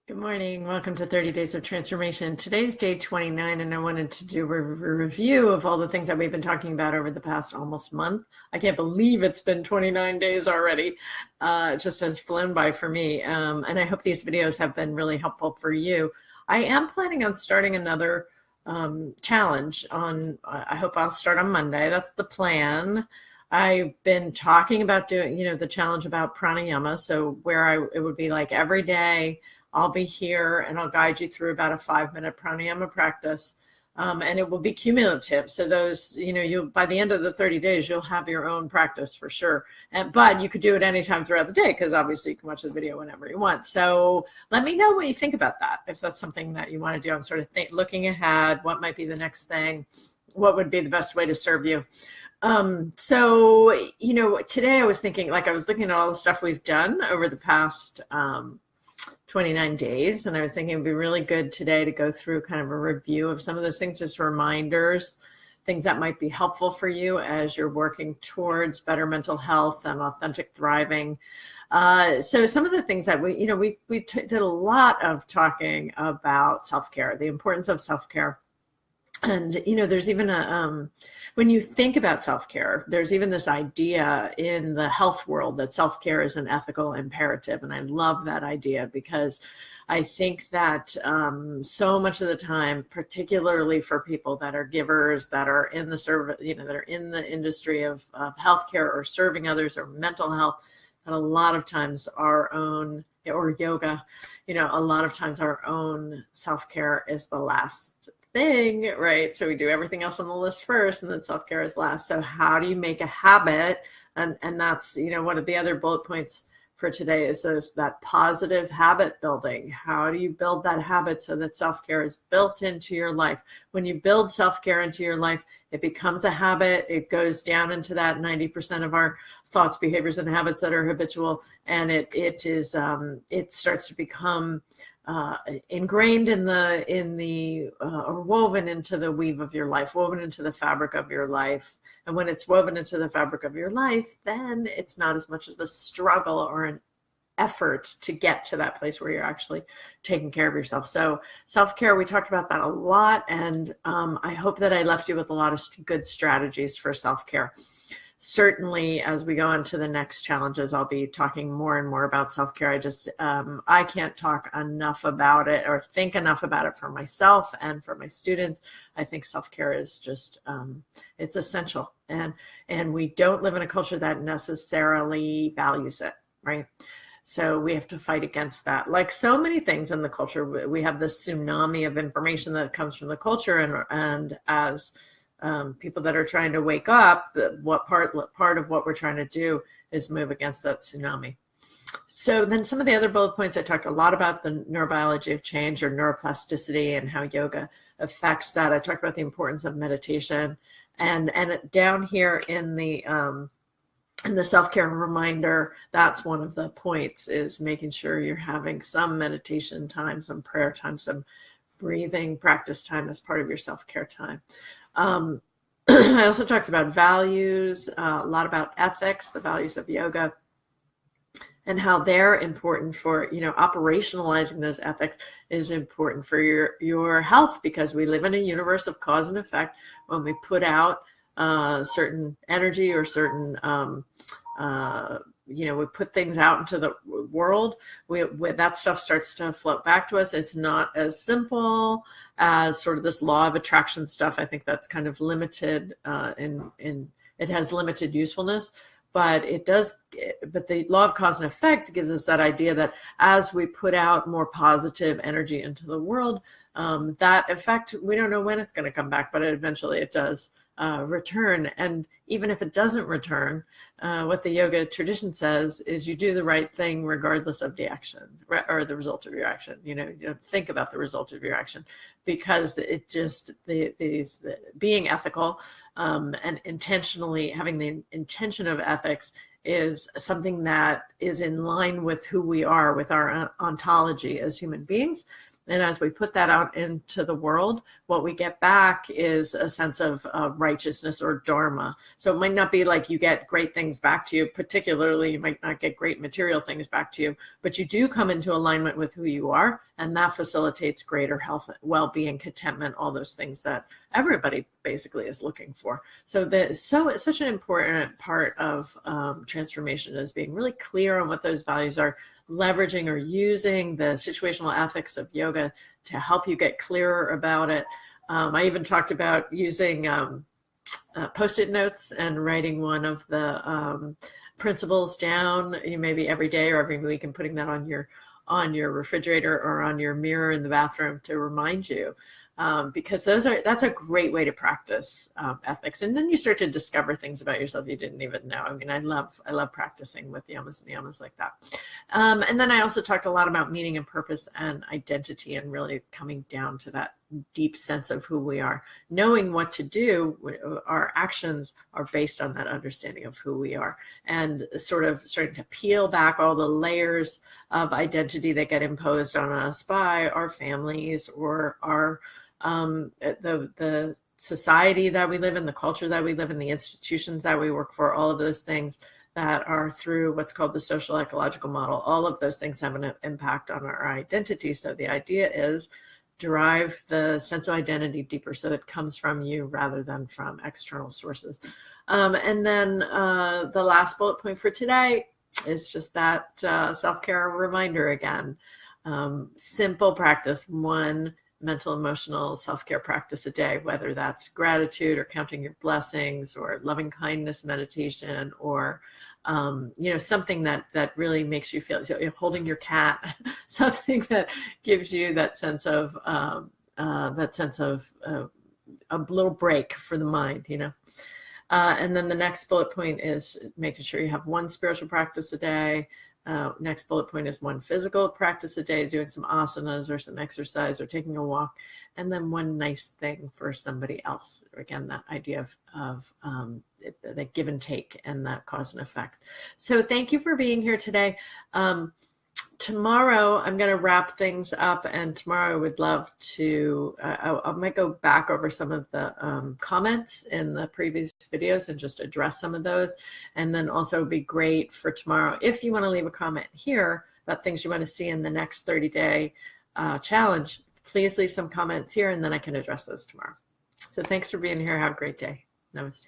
Good morning. Welcome to 30 Days of Transformation. Today's day 29, and I wanted to do a review of all the things that we've been talking about over the past almost month. I can't believe it's been 29 days already. It just has flown by for me. And I hope these videos have been really helpful for you. I am planning on starting another challenge I hope I'll start on Monday. That's the plan. I've been talking about doing, the challenge about pranayama. So it would be like every day, I'll be here and I'll guide you through about a 5-minute pranayama practice. And it will be cumulative. So those, by the end of the 30 days, you'll have your own practice for sure. But you could do it anytime throughout the day, because obviously you can watch the video whenever you want. So let me know what you think about that. If that's something that you want to do, I'm sort of looking ahead, what might be the next thing, what would be the best way to serve you. Today I was thinking, I was looking at all the stuff we've done over the past 29 days. And I was thinking it'd be really good today to go through kind of a review of some of those things, just reminders, things that might be helpful for you as you're working towards better mental health and authentic thriving. So some of the things that we did a lot of talking about self-care, the importance of self-care. And, there's even when you think about self-care, there's even this idea in the health world that self-care is an ethical imperative. And I love that idea, because I think that so much of the time, particularly for people that are givers, that are in the service, that are in the industry of healthcare or serving others or mental health, that a lot of times our own, or yoga, a lot of times our own self-care is the last thing, right? So we do everything else on the list first, and then self-care is last. So how do you make a habit? And that's, one of the other bullet points for today is that positive habit building. How do you build that habit so that self-care is built into your life? When you build self-care into your life, it becomes a habit. It goes down into that 90% of our thoughts, behaviors, and habits that are habitual. And it starts to become ingrained or woven into the weave of your life, woven into the fabric of your life. And when it's woven into the fabric of your life, then it's not as much of a struggle or an effort to get to that place where you're actually taking care of yourself. So self-care, we talked about that a lot. And I hope that I left you with a lot of good strategies for self-care. Certainly, as we go on to the next challenges, I'll be talking more and more about self-care. I can't talk enough about it or think enough about it for myself and for my students. I think self-care is just, it's essential. And we don't live in a culture that necessarily values it, right? So we have to fight against that. Like so many things in the culture, we have this tsunami of information that comes from the culture, and as people that are trying to wake up, what part of what we're trying to do is move against that tsunami. So then some of the other bullet points, I talked a lot about the neurobiology of change, or neuroplasticity, and how yoga affects that. I talked about the importance of meditation, and down here in the self-care reminder, that's one of the points, is making sure you're having some meditation time, some prayer time, some breathing practice time as part of your self-care time. I also talked about values, a lot about ethics, the values of yoga, and how they're important for, operationalizing those ethics is important for your health, because we live in a universe of cause and effect. When we put out certain energy or certain we put things out into the world, that stuff starts to float back to us. It's not as simple as sort of this law of attraction stuff. I think that's kind of limited it has limited usefulness, but but the law of cause and effect gives us that idea that as we put out more positive energy into the world, that effect, we don't know when it's going to come back, but eventually it does return. And even if it doesn't return, what the yoga tradition says is you do the right thing regardless of the action or the result of your action. You don't think about the result of your action, because it just being ethical and intentionally having the intention of ethics is something that is in line with who we are, with our ontology as human beings. And as we put that out into the world, what we get back is a sense of righteousness or dharma. So it might not be like you get great things back to you, particularly you might not get great material things back to you, but you do come into alignment with who you are, and that facilitates greater health, well-being, contentment, all those things that everybody basically is looking for. So it's such an important part of transformation is being really clear on what those values are, leveraging or using the situational ethics of yoga to help you get clearer about it. I even talked about using Post-it notes and writing one of the principles down, maybe every day or every week, and putting that on your refrigerator or on your mirror in the bathroom to remind you. Because that's a great way to practice ethics, and then you start to discover things about yourself you didn't even know. I mean, I love practicing with yamas and niyamas like that. And then I also talked a lot about meaning and purpose and identity, and really coming down to that deep sense of who we are, knowing what to do. Our actions are based on that understanding of who we are, and sort of starting to peel back all the layers of identity that get imposed on us by our families or our the society that we live in, the culture that we live in, the institutions that we work for, all of those things that are through what's called the social ecological model. All of those things have an impact on our identity. So the idea is derive the sense of identity deeper, so it comes from you rather than from external sources. And then the last bullet point for today is just that self-care reminder again. Simple practice, one mental emotional self-care practice a day, whether that's gratitude or counting your blessings or loving kindness meditation, or something that really makes you feel, holding your cat, something that gives you that sense of a little break for the mind, and then the next bullet point is making sure you have one spiritual practice a day. Next bullet point is one physical practice a day, doing some asanas or some exercise or taking a walk, and then one nice thing for somebody else. Again, that idea of the give and take and that cause and effect. So thank you for being here today. Tomorrow, I'm going to wrap things up, and tomorrow I would love to, I might go back over some of the comments in the previous videos and just address some of those. And then also it'd be great for tomorrow, if you want to leave a comment here about things you want to see in the next 30-day challenge, please leave some comments here, and then I can address those tomorrow. So thanks for being here. Have a great day. Namaste.